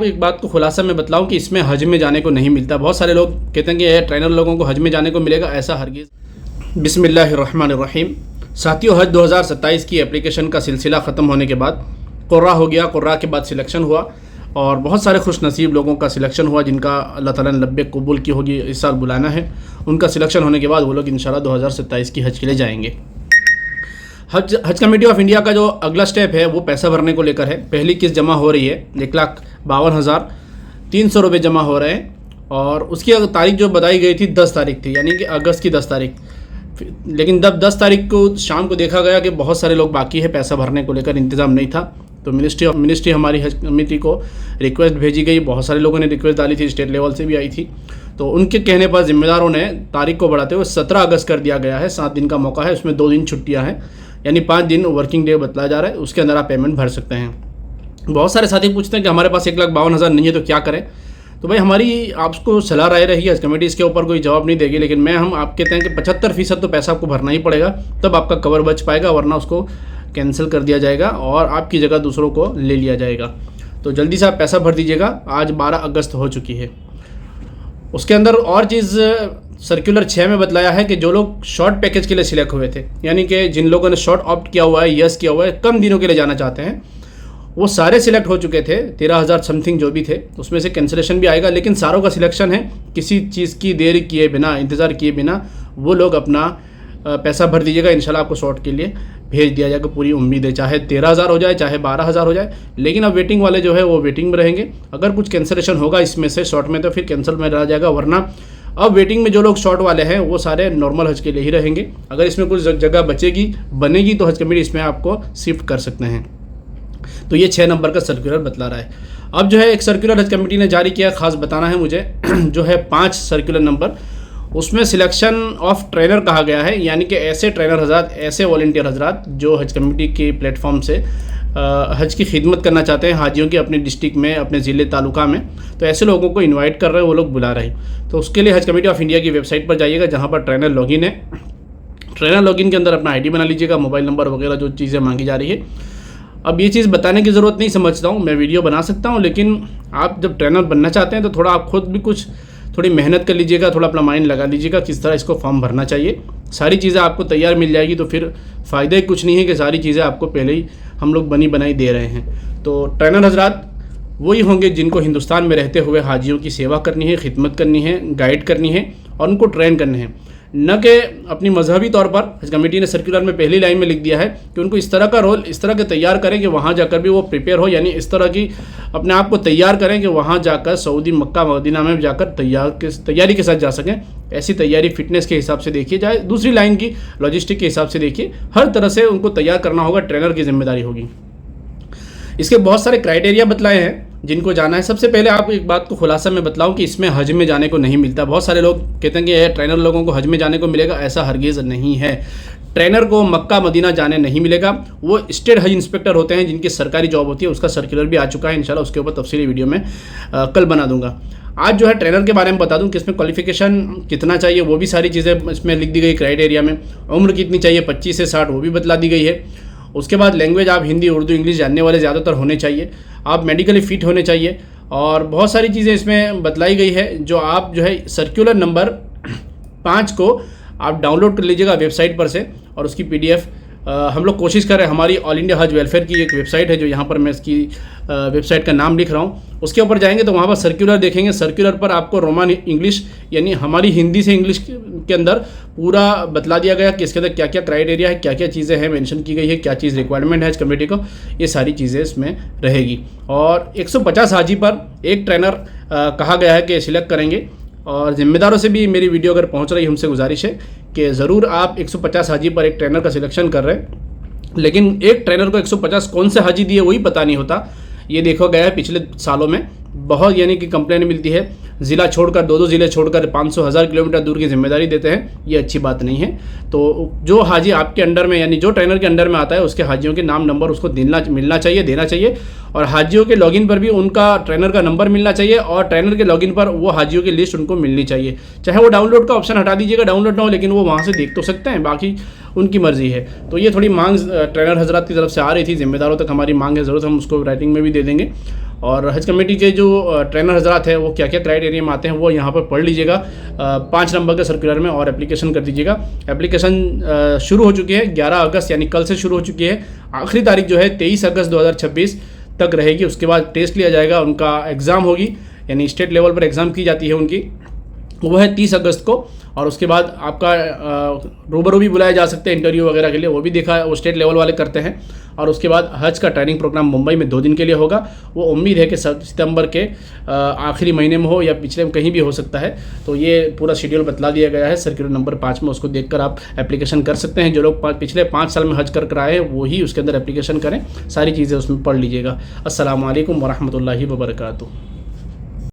आपको एक बात को खुलासा में बतलाऊं कि इसमें हज में जाने को नहीं मिलता। बहुत सारे लोग कहते हैं कि ट्रेनर लोगों को हज में जाने को मिलेगा, ऐसा हरगिज़। बिस्मिल्लाहिर्रहमानिर्रहीम। साथियों, हज 2027 की एप्लीकेशन का सिलसिला ख़त्म होने के बाद कुर्रा हो गया। कुर्रा के बाद सिलेक्शन हुआ और बहुत सारे खुश नसीब लोगों का सिलेक्शन हुआ जिनका अल्लाह ताला ने लब्बे कबूल की होगी, इस साल बुलाना है। उनका सिलेक्शन होने के बाद वो लोग इंशाल्लाह 2027 की हज के लिए जाएंगे। हज कमेटी ऑफ इंडिया का जो अगला स्टेप है वो पैसा भरने को लेकर है। पहली किस्त जमा हो रही है, 1,52,300 रुपये जमा हो रहे हैं और उसकी तारीख जो बताई गई थी 10 तारीख थी, यानी कि अगस्त की 10 तारीख। लेकिन जब 10 तारीख को शाम को देखा गया कि बहुत सारे लोग बाकी है, पैसा भरने को लेकर इंतज़ाम नहीं था, तो मिनिस्ट्री हमारी हज कमेटी को रिक्वेस्ट भेजी गई। बहुत सारे लोगों ने रिक्वेस्ट डाली थी, स्टेट लेवल से भी आई थी। तो उनके कहने पर ज़िम्मेदारों ने तारीख को बढ़ाते हुए 17 अगस्त कर दिया गया है। 7 दिन का मौका है, उसमें 2 दिन छुट्टियाँ हैं, यानी 5 दिन वर्किंग डे बतलाया जा रहा है। उसके अंदर आप पेमेंट भर सकते हैं। बहुत सारे साथी पूछते हैं कि हमारे पास 1,52,000 नहीं है तो क्या करें। तो भाई हमारी आपको सलाह राय रही है, हज कमेटी इसके ऊपर कोई जवाब नहीं देगी, लेकिन हम आप कहते हैं कि 75% तो पैसा आपको भरना ही पड़ेगा, तब आपका कवर बच पाएगा, वरना उसको कैंसिल कर दिया जाएगा और आपकी जगह दूसरों को ले लिया जाएगा। तो जल्दी से आप पैसा भर दीजिएगा। आज 12 अगस्त हो चुकी है। उसके अंदर और चीज़ सर्कुलर 6 में बतलाया है कि जो लोग शॉर्ट पैकेज के लिए सिलेक्ट हुए थे, यानी कि जिन लोगों ने शॉर्ट ऑप्ट किया हुआ है, यस किया हुआ है, कम दिनों के लिए जाना चाहते हैं, वो सारे सिलेक्ट हो चुके थे। 13,000 समथिंग जो भी थे, उसमें से कैंसिलेशन भी आएगा, लेकिन सारों का सिलेक्शन है। किसी चीज़ की देर किए बिना, इंतज़ार किए बिना वो लोग अपना पैसा भर दीजिएगा। इंशाल्लाह आपको शॉर्ट के लिए भेज दिया जाएगा, पूरी उम्मीद है। चाहे 13,000 हो जाए, चाहे 12,000 हो जाए, लेकिन अब वेटिंग वाले जो है वो वेटिंग में रहेंगे। अगर कुछ कैंसिलेशन होगा इसमें से शॉर्ट में तो फिर कैंसिल में रह जाएगा, वरना अब वेटिंग में जो लोग शॉर्ट वाले हैं वो सारे नॉर्मल हज के लिए ही रहेंगे। अगर इसमें कुछ जगह बनेगी तो हज कमेटी इसमें आपको शिफ्ट कर सकते हैं। तो ये 6 नंबर का सर्कुलर बतला रहा है। अब जो है एक सर्कुलर हज कमेटी ने जारी किया, खास बताना है मुझे, जो है 5 सर्कुलर नंबर, उसमें सिलेक्शन ऑफ ट्रेनर कहा गया है, यानी कि ऐसे ट्रेनर हजरात, ऐसे वॉलंटियर हजरात जो हज कमेटी के प्लेटफॉर्म से हज की खिदमत करना चाहते हैं हाजियों की, अपने डिस्ट्रिक्ट में, अपने ज़िले तालुका में। तो ऐसे लोगों को इनवाइट कर रहे हैं, वो लोग बुला रहे हैं। तो उसके लिए हज कमेटी ऑफ इंडिया की वेबसाइट पर जाइएगा, जहाँ पर ट्रेनर लॉगिन है। ट्रेनर लॉगिन के अंदर अपना ID बना लीजिएगा, मोबाइल नंबर वगैरह जो चीज़ें मांगी जा रही है। अब ये चीज़ बताने की ज़रूरत नहीं समझता हूँ, मैं वीडियो बना सकता हूँ, लेकिन आप जब ट्रेनर बनना चाहते हैं तो थोड़ा आप खुद भी थोड़ी मेहनत कर लीजिएगा, थोड़ा अपना माइंड लगा लीजिएगा किस तरह इसको फॉर्म भरना चाहिए। सारी चीज़ें आपको तैयार मिल जाएगी, तो फिर फ़ायदा ही कुछ नहीं है कि सारी चीज़ें आपको पहले ही हम लोग बनी बनाई दे रहे हैं। तो ट्रेनर हजरात वही होंगे जिनको हिंदुस्तान में रहते हुए हाजियों की सेवा करनी है, खिदमत करनी है, गाइड करनी है और उनको ट्रेन करने हैं, न कि अपनी मजहबी तौर पर। हज कमेटी ने सर्कुलर में पहली लाइन में लिख दिया है कि उनको इस तरह का रोल इस तरह के तैयार करें कि वहाँ जाकर भी वो प्रिपेयर हो, यानी इस तरह की अपने आप को तैयार करें कि वहाँ जाकर सऊदी, मक्का, मदीना में जाकर तैयारी के साथ जा सकें। ऐसी तैयारी फिटनेस के हिसाब से देखिए, चाहे दूसरी लाइन की लॉजिस्टिक के हिसाब से देखिए, हर तरह से उनको तैयार करना होगा, ट्रेनर की जिम्मेदारी होगी। इसके बहुत सारे क्राइटेरिया बतलाए हैं जिनको जाना है। सबसे पहले आपको एक बात को खुलासा में बतलाऊं कि इसमें हज में जाने को नहीं मिलता। बहुत सारे लोग कहते हैं कि ट्रेनर लोगों को हज में जाने को मिलेगा, ऐसा हरगिज़ नहीं है। ट्रेनर को मक्का मदीना जाने नहीं मिलेगा। वो स्टेट हज इंस्पेक्टर होते हैं जिनकी सरकारी जॉब होती है। उसका सर्कुलर भी आ चुका है, इंशाल्लाह उसके ऊपर तफसीली वीडियो में कल बना दूंगा। आज जो है ट्रेनर के बारे में बता दूं कि इसमें क्वालिफिकेशन कितना चाहिए, वो भी सारी चीज़ें इसमें लिख दी गई क्राइटेरिया में। उम्र कितनी चाहिए, 25 से 60, वो भी बतला दी गई है। उसके बाद लैंग्वेज आप हिंदी, उर्दू, इंग्लिश जानने वाले ज़्यादातर होने चाहिए। आप मेडिकली फ़िट होने चाहिए और बहुत सारी चीज़ें इसमें बतलाई गई है जो आप जो है सर्कुलर नंबर 5 को आप डाउनलोड कर लीजिएगा वेबसाइट पर से, और उसकी PDF हम लोग कोशिश कर रहे हैं। हमारी ऑल इंडिया हज वेलफेयर की एक वेबसाइट है, जो यहाँ पर मैं इसकी वेबसाइट का नाम लिख रहा हूँ, उसके ऊपर जाएंगे तो वहाँ पर सर्कुलर देखेंगे। सर्कुलर पर आपको रोमन इंग्लिश, यानी हमारी हिंदी से इंग्लिश के अंदर पूरा बतला दिया गया कि इसके अंदर क्या क्या क्राइटेरिया है, क्या क्या चीज़ें हैं, मेंशन की गई है, क्या चीज़ रिक्वायरमेंट है इस कमेटी को, ये सारी चीज़ें इसमें रहेगी। और 150 हाजी पर एक ट्रेनर कहा गया है कि सिलेक्ट करेंगे। और ज़िम्मेदारों से भी मेरी वीडियो अगर पहुंच रही है, हमसे गुजारिश है कि ज़रूर आप 150 हाजी पर एक ट्रेनर का सिलेक्शन कर रहे हैं, लेकिन एक ट्रेनर को 150 कौन से हाजी दिए वही पता नहीं होता। ये देखा गया है पिछले सालों में बहुत, यानी कि कंप्लेन मिलती है, ज़िला छोड़कर 2-2 ज़िले छोड़कर 500-1000 किलोमीटर दूर की जिम्मेदारी देते हैं। ये अच्छी बात नहीं है। तो जो हाजी आपके अंडर में, यानी जो ट्रेनर के अंडर में आता है, उसके हाजियों के नाम नंबर उसको मिलना चाहिए, देना चाहिए। और हाजियों के लॉगिन पर भी उनका ट्रेनर का नंबर मिलना चाहिए, और ट्रेनर के लॉगिन पर वो हाजियों की लिस्ट उनको मिलनी चाहिए। चाहे वो डाउनलोड का ऑप्शन हटा दीजिएगा, डाउनलोड ना हो, लेकिन वो वहाँ से देख तो सकते हैं, बाकी उनकी मर्ज़ी है। तो ये थोड़ी मांग ट्रेनर हजरात की तरफ से आ रही थी, जिम्मेदारों तक हमारी मांग है, ज़रूरत हम उसको राइटिंग में भी दे देंगे। और हज कमेटी के जो ट्रेनर हजरात हैं वो क्या क्या क्राइटेरिया में आते हैं वो यहाँ पर पढ़ लीजिएगा 5 नंबर के सर्कुलर में, और एप्लीकेशन कर दीजिएगा। एप्लीकेशन शुरू हो चुकी है 11 अगस्त यानी कल से शुरू हो चुकी है। आखिरी तारीख जो है 23 अगस्त 2026 तक रहेगी। उसके बाद टेस्ट लिया जाएगा, उनका एग्ज़ाम होगी, यानी स्टेट लेवल पर एग्ज़ाम की जाती है उनकी, वो है 30 अगस्त को। और उसके बाद आपका रूबरू भी बुलाए जा सकते हैं इंटरव्यू वगैरह के लिए, वो भी देखा है, वो स्टेट लेवल वाले करते हैं। और उसके बाद हज का ट्रेनिंग प्रोग्राम मुंबई में 2 दिन के लिए होगा। वो उम्मीद है कि सितंबर के आखिरी महीने में हो या पिछले में कहीं भी हो सकता है। तो ये पूरा शेड्यूल बतला दिया गया है सर्कुलर नंबर 5 में, उसको देखकर आप एप्लीकेशन कर सकते हैं। जो लोग पिछले 5 साल में हज कर आए हैं वो ही उसके अंदर एप्लीकेशन करें, सारी चीज़ें उसमें पढ़ लीजिएगा। अस्सलामु अलैकुम वरहमतुल्लाहि वबरकातुहू।